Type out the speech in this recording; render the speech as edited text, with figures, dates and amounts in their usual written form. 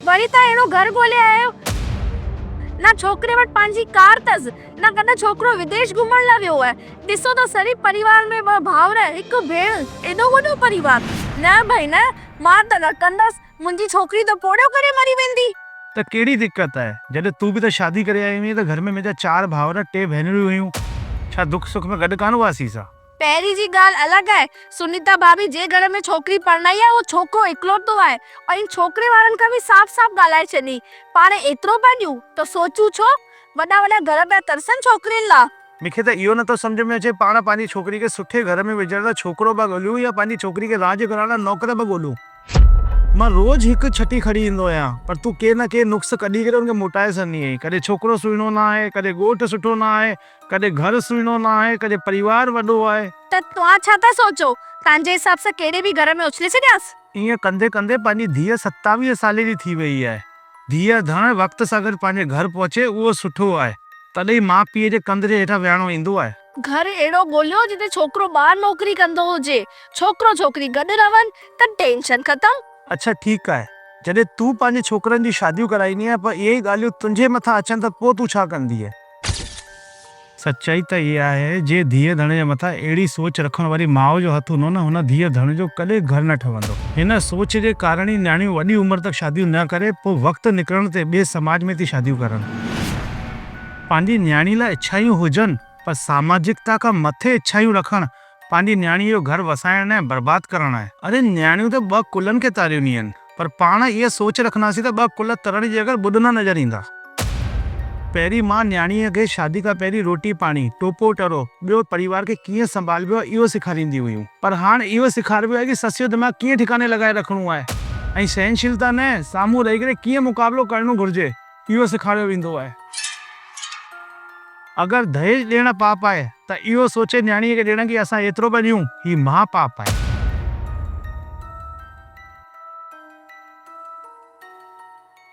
वरी ता एड़ो घर गोले आयो ना छोकरे वट पांजी कार तस ना कदा छोकरो विदेश घुमण ला वियो है। दिसो तो सरी परिवार में ब भावर एक भेण एडो वडो परिवार ना भाई ना मां त न कंदस मुंजी छोकरी तो पोड़ो करे मरी वेंदी। त केड़ी दिक्कत है जडे तू भी तो शादी करे आई हुई त घर में मुझा 4 भावर 2 भेनरियूं हुयूं छा दुख सुख में गड कान हुआसी सा। पहली जी गाल अलग है। सुनीता भाभी जे घर में छोकरी पढ़नाई है वो छोकरो इकलौतो है और इन छोकरे वारन का भी साफ साफ गालाए छनी पारे एतरो बन्यू तो सोचू छो वडा वडा घर में तरसन छोकरीन ला। मूंखे त इहो नथो सम्झ में अचे पाण पंहिंजी छोकिरी खे सुठे घर में विझण लाइ छोकिरो बि ॻोल्हियूं या पंहिंजी छोकिरी खे राज करण लाइ नौकर बि ॻोल्हियूं। मां रोज़ हिकु छटी खड़ी ईंदो आहियां पर तूं के न के नुक्स कढी करे उनखे मोटाए सघंदी आहीं। कॾहिं छोकिरो सुहिणो न आहे, कॾहिं ॻोठु सुठो न आहे, कॾहिं घर सुहिणो न आहे, कॾहिं परिवार वॾो आहे। त तव्हां छा था सोचो तव्हांजे हिसाब सां कहिड़े बि घर में उछले छॾियास। ईअं कंदे कंदे पंहिंजी धीअ 27 साले जी थी वई आहे। धीअ धण वक़्त सां गॾु पंहिंजे घर पहुचे उहो सुठो आहे तॾहिं माउ पीउ जे कंध जे हेठां विहणो ईंदो आहे। घर एड़ो ॻोल्हियो जिते छोकरो ॿाहिरि नौकरी कंदो हुजे छोकरो छोकरी गॾु रहनि त टेंशन ख़तम। अच्छा ठीकु आहे जॾहिं तूं पंहिंजे छोकिरनि जी शादियूं कराईंदी आहे पर इहे ॻाल्हियूं तुंहिंजे मथां अचनि त पोइ तूं छा कंदी आहे। सचाई त इहा आहे जे धीअ धण जे मथां अहिड़ी सोच रखण वारी माउ जो हथ हूंदो न हुन धीअ धण जो कॾहिं घर न ठहंदो। हिन सोच जे कारण ई नियाणियूं वॾी उमिरि तक शादियूं न करे पोइ वक़्तु निकिरण ते ॿिए समाज में थी शादियूं करनि। पंहिंजी नियाणी लाइ इच्छायूं हुजनि पर सामाजिकता खां मथे इच्छायूं रखणु पंहिंजी नियाणीअ जो घर वसाइण ऐं बर्बाद करणु आहे। अरे नियाणियूं त 2 कुलनि खे तारियूं आहिनि पर पाण इहा सोच रखंदासीं त 2 कुल तरण जी जॻह ॿुधंदा नज़र ईंदा। पहिरीं मां नियाणीअ खे शादी खां पहिरीं रोटी पाणी टोपो टरो ॿियो परिवार खे कीअं संभालबो आहे इहो सेखारींदी हुयूं पर हाणे इहो सेखारिबो आहे कि सस जो दिमाग़ कीअं ठिकाने लॻाए रखिणो आहे ऐं सहनशीलता न साम्हूं रही करे कीअं मुक़ाबिलो करणो घुरिजे इहो सेखारियो वेंदो आहे। अगरि दहेज ॾियण पाप आहे त इहो सोचे नियाणीअ खे ॾियण कि असां एतिरो बि ॾियूं ही महापाप आहे।